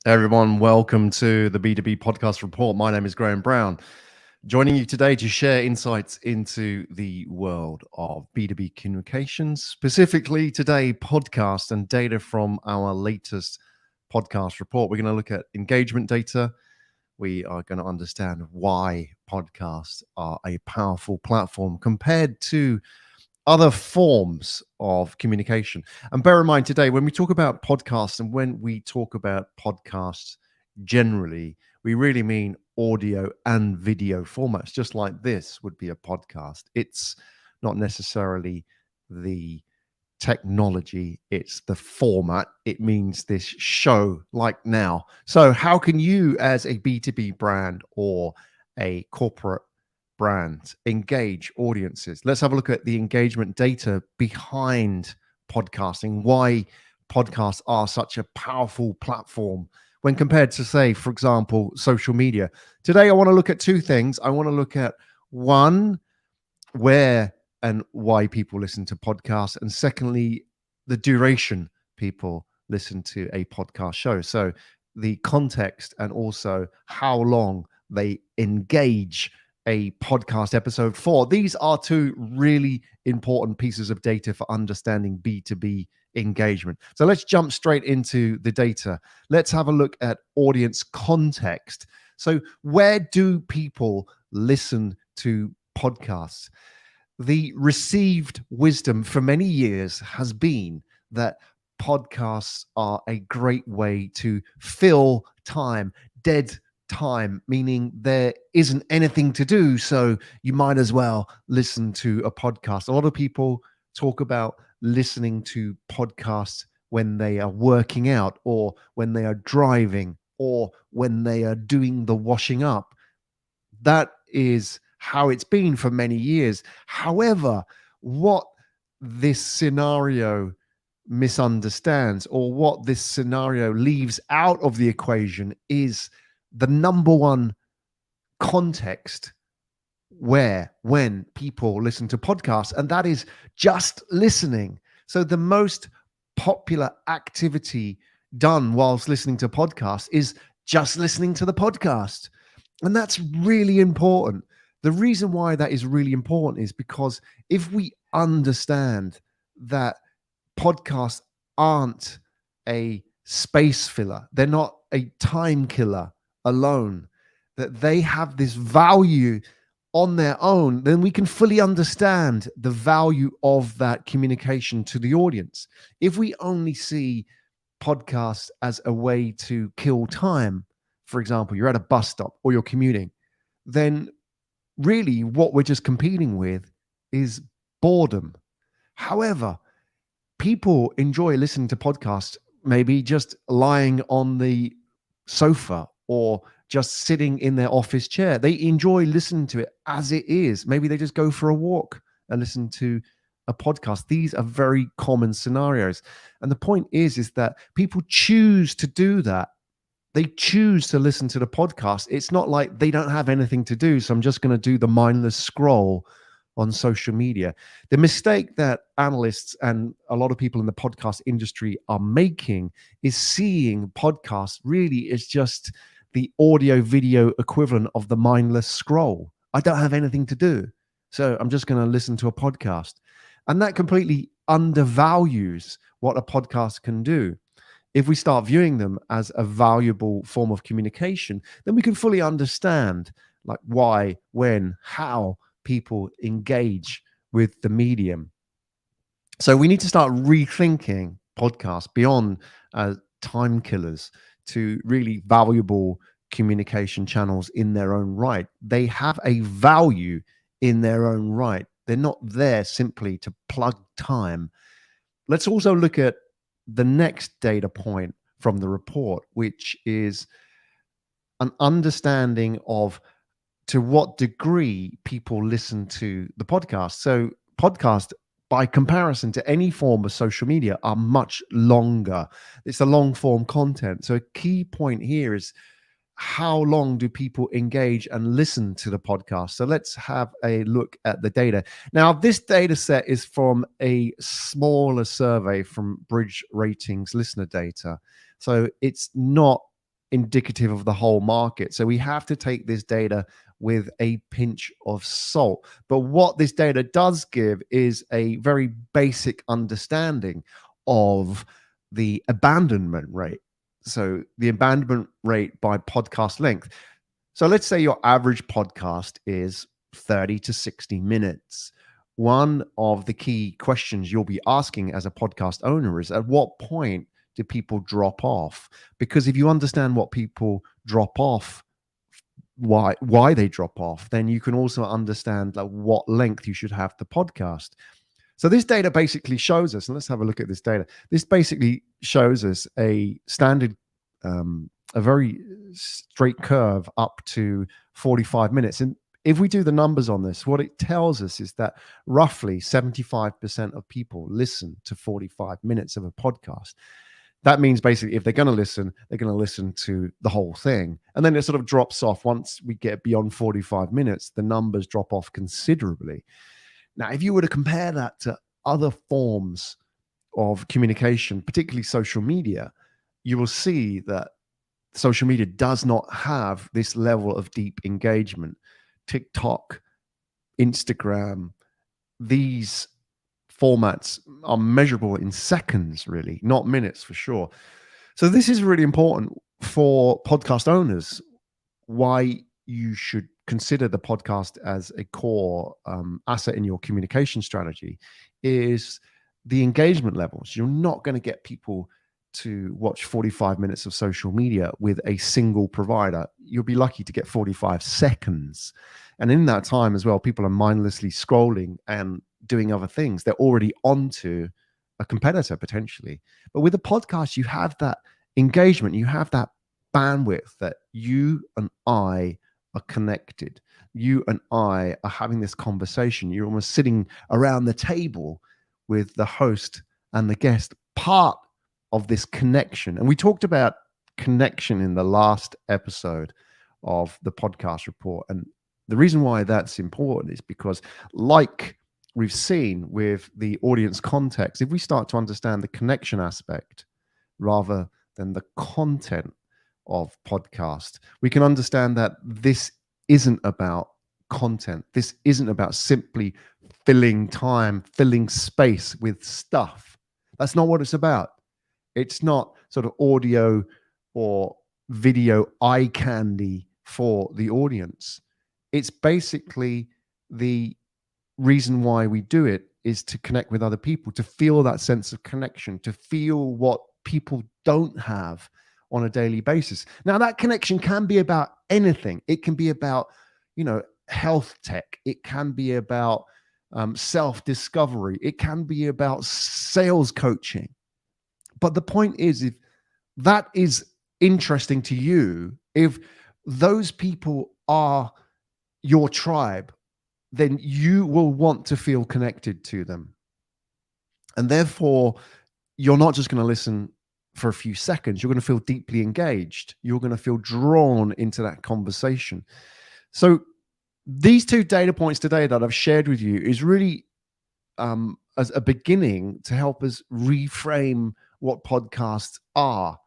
Hey everyone, welcome to the B2B Podcast Report. My name is Graham Brown, joining you today to share insights into the world of B2B communications, specifically today, podcast and data from our latest podcast report. We're going to look at engagement data. We are going to understand why podcasts are a powerful platform compared to other forms of communication. And bear in mind today, when we talk about podcasts and when we talk about podcasts generally, we really mean audio and video formats, just like this would be a podcast. It's not necessarily the technology, it's the format. It means this show like now. So how can you as a B2B brand or a corporate brand engage audiences? Let's have a look at the engagement data behind podcasting, why podcasts are such a powerful platform when compared to, say, for example, social media. Today I want to look at two things. I want to look at one, where and why people listen to podcasts, and secondly, the duration people listen to a podcast show. So the context and also how long they engage a podcast episode for. These are two really important pieces of data for understanding B2B engagement. So let's jump straight into the data. Let's have a look at audience context. So where do people listen to podcasts? The received wisdom for many years has been that podcasts are a great way to fill time, dead time, meaning there isn't anything to do, so you might as well listen to a podcast. A lot of people talk about listening to podcasts when they are working out or when they are driving or when they are doing the washing up. That is how it's been for many years. However, what this scenario misunderstands, or what this scenario leaves out of the equation, is the number one context when people listen to podcasts, and that is just listening. So the most popular activity done whilst listening to podcasts is just listening to the podcast. And that's really important. The reason why that is really important is because if we understand that podcasts aren't a space filler, they're not a time killer alone, that they have this value on their own, then we can fully understand the value of that communication to the audience. If we only see podcasts as a way to kill time, for example, you're at a bus stop or you're commuting, then really what we're just competing with is boredom. However, people enjoy listening to podcasts, maybe just lying on the sofa or just sitting in their office chair. They enjoy listening to it as it is. Maybe they just go for a walk and listen to a podcast. These are very common scenarios. And the point is that people choose to do that. They choose to listen to the podcast. It's not like they don't have anything to do, so I'm just going to do the mindless scroll on social media. The mistake that analysts and a lot of people in the podcast industry are making is seeing podcasts really as just the audio video equivalent of the mindless scroll. I don't have anything to do, so I'm just going to listen to a podcast. And that completely undervalues what a podcast can do. If we start viewing them as a valuable form of communication, then we can fully understand like why, when, how people engage with the medium. So we need to start rethinking podcasts beyond time killers to really valuable communication channels in their own right. They have a value in their own right. They're not there simply to plug time. Let's also look at the next data point from the report, which is an understanding of to what degree people listen to the podcast. So podcasts, by comparison to any form of social media, are much longer. It's a long form content. So a key point here is how long do people engage and listen to the podcast? So let's have a look at the data. Now, this data set is from a smaller survey from Bridge Ratings listener data. So it's not indicative of the whole market. So we have to take this data with a pinch of salt. But what this data does give is a very basic understanding of the abandonment rate. So the abandonment rate by podcast length. So let's say your average podcast is 30 to 60 minutes. One of the key questions you'll be asking as a podcast owner is, at what point do people drop off? Because if you understand what people drop off, why they drop off, then you can also understand like what length you should have the podcast. So this data basically shows us, and let's have a look at this data. This basically shows us a standard, a very straight curve up to 45 minutes. And if we do the numbers on this, what it tells us is that roughly 75% of people listen to 45 minutes of a podcast. That means basically if they're going to listen, they're going to listen to the whole thing. And then it sort of drops off. Once we get beyond 45 minutes, the numbers drop off considerably. Now, if you were to compare that to other forms of communication, particularly social media, you will see that social media does not have this level of deep engagement. TikTok, Instagram, these formats are measurable in seconds, really, not minutes for sure. So this is really important for podcast owners, why you should consider the podcast as a core asset in your communication strategy is the engagement levels. You're not going to get people to watch 45 minutes of social media with a single provider. You'll be lucky to get 45 seconds. And in that time as well, people are mindlessly scrolling and doing other things. They're already onto a competitor potentially. But with a podcast, you have that engagement, you have that bandwidth that you and I are connected. You and I are having this conversation. You're almost sitting around the table with the host and the guest, part of this connection. And we talked about connection in the last episode of the podcast report. And the reason why that's important is because, like we've seen with the audience context, if we start to understand the connection aspect rather than the content of podcast, we can understand that this isn't about content. This isn't about simply filling time, filling space with stuff. That's not what it's about. It's not sort of audio or video eye candy for the audience. It's basically the reason why we do it is to connect with other people, to feel that sense of connection, to feel what people don't have on a daily basis. Now, that connection can be about anything. It can be about, health tech. It can be about self-discovery. It can be about sales coaching. But the point is, if that is interesting to you, if those people are your tribe, then you will want to feel connected to them. And therefore, you're not just going to listen for a few seconds. You're going to feel deeply engaged. You're going to feel drawn into that conversation. So these two data points today that I've shared with you is really as a beginning to help us reframe what podcasts are.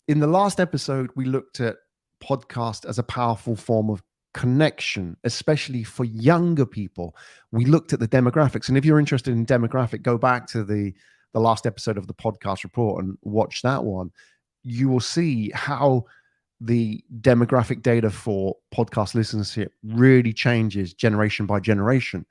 In the last episode, we looked at podcast as a powerful form of connection, especially for younger people. We looked at the demographics. And if you're interested in demographic, go back to the last episode of the podcast report and watch that one. You will see how the demographic data for podcast listenership really changes generation by generation.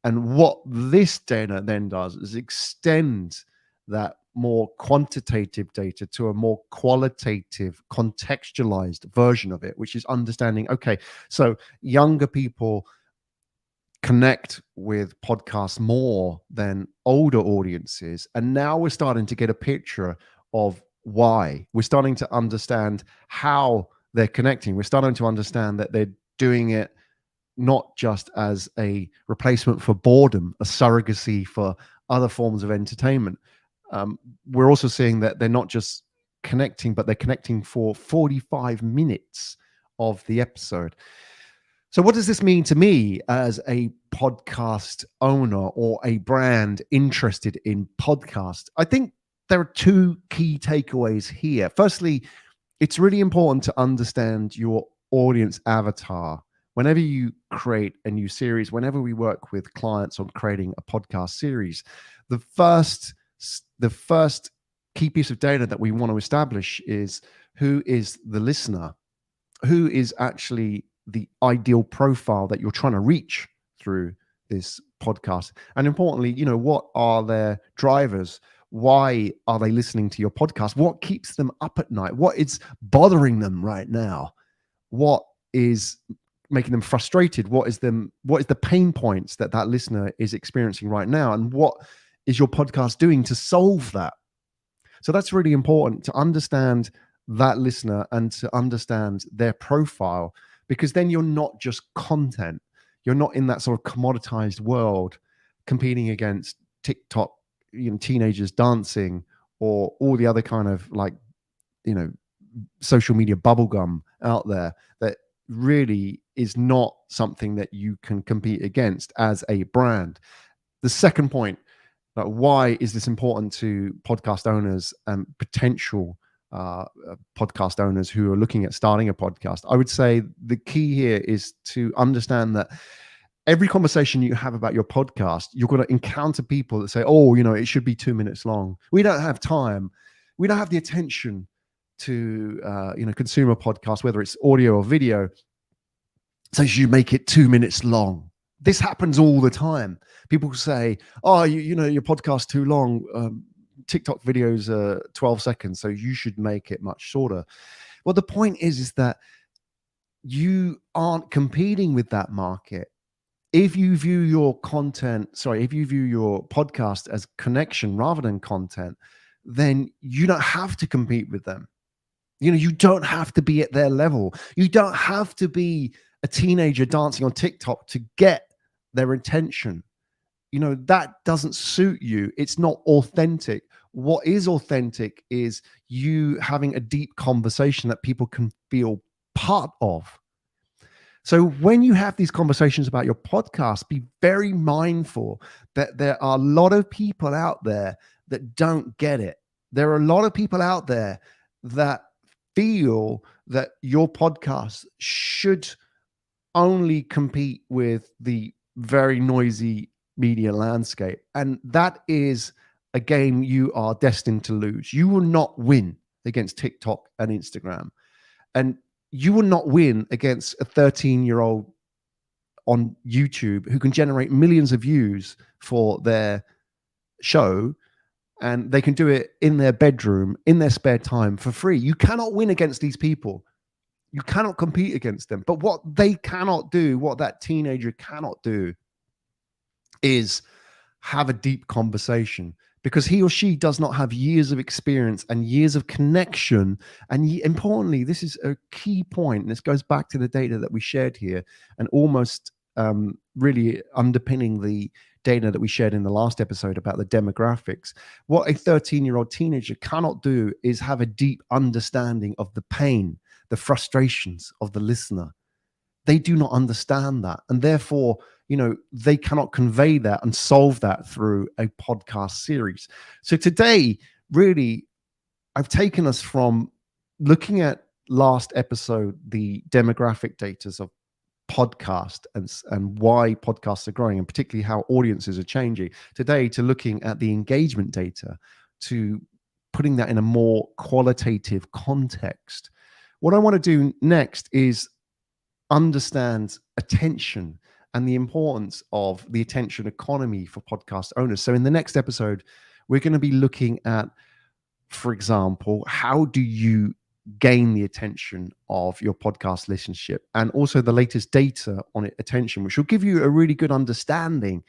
And what this data then does is extend that more quantitative data to a more qualitative, contextualized version of it, which is understanding, okay, so younger people connect with podcasts more than older audiences. And now we're starting to get a picture of why. We're starting to understand how they're connecting. We're starting to understand that they're doing it not just as a replacement for boredom, a surrogacy for other forms of entertainment. We're also seeing that they're not just connecting, but they're connecting for 45 minutes of the episode. So what does this mean to me as a podcast owner or a brand interested in podcast? I think there are two key takeaways here. Firstly, it's really important to understand your audience avatar. Whenever you create a new series, whenever we work with clients on creating a podcast series, the first key piece of data that we want to establish is who is the listener, who is actually the ideal profile that you're trying to reach through this podcast. And importantly, what are their drivers? Why are they listening to your podcast? What keeps them up at night? What is bothering them right now? What is making them frustrated? What is the pain points that listener is experiencing right now? And what is your podcast doing to solve that? So that's really important, to understand that listener and to understand their profile, because then you're not just content. You're not in that sort of commoditized world competing against TikTok, teenagers dancing, or all the other kind of social media bubblegum out there that really is not something that you can compete against as a brand. The second point, why is this important to podcast owners and potential podcast owners who are looking at starting a podcast? I would say the key here is to understand that every conversation you have about your podcast, you're going to encounter people that say, oh, it should be 2 minutes long. We don't have time. We don't have the attention to, consume a podcast, whether it's audio or video. So you make it 2 minutes long. This happens all the time. People say, oh, your podcast's too long. TikTok videos are 12 seconds, so you should make it much shorter. Well, the point is that you aren't competing with that market. If you view your podcast as connection rather than content, then you don't have to compete with them. You don't have to be at their level. You don't have to be a teenager dancing on TikTok to get their attention. That doesn't suit you. It's not authentic. What is authentic is you having a deep conversation that people can feel part of. So when you have these conversations about your podcast, be very mindful that there are a lot of people out there that don't get it. There are a lot of people out there that feel that your podcast should only compete with the very noisy media landscape. And that is a game you are destined to lose. You will not win against TikTok and Instagram. And you will not win against a 13-year-old on YouTube who can generate millions of views for their show, and they can do it in their bedroom, in their spare time for free. You cannot win against these people. You cannot compete against them. But what they cannot do, what that teenager cannot do, is have a deep conversation, because he or she does not have years of experience and years of connection. And importantly, this is a key point, and this goes back to the data that we shared here, and almost really underpinning the data that we shared in the last episode about the demographics. What a 13-year-old teenager cannot do is have a deep understanding of the pain, the frustrations of the listener. They do not understand that. And therefore, they cannot convey that and solve that through a podcast series. So today, really, I've taken us from looking at last episode, the demographic data of podcast and why podcasts are growing, and particularly how audiences are changing, today to looking at the engagement data, to putting that in a more qualitative context. What I want to do next is understand attention and the importance of the attention economy for podcast owners. So in the next episode, we're going to be looking at, for example, how do you gain the attention of your podcast listenership, and also the latest data on attention, which will give you a really good understanding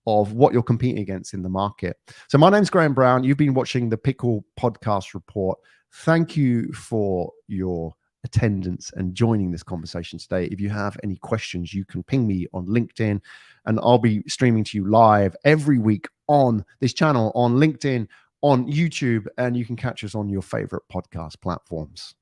of what you're competing against in the market. So my name's Graham Brown. You've been watching the Pikkal Podcast Report. Thank you for your attendance and joining this conversation today. If you have any questions, you can ping me on LinkedIn, and I'll be streaming to you live every week on this channel, on LinkedIn, on YouTube, and you can catch us on your favorite podcast platforms.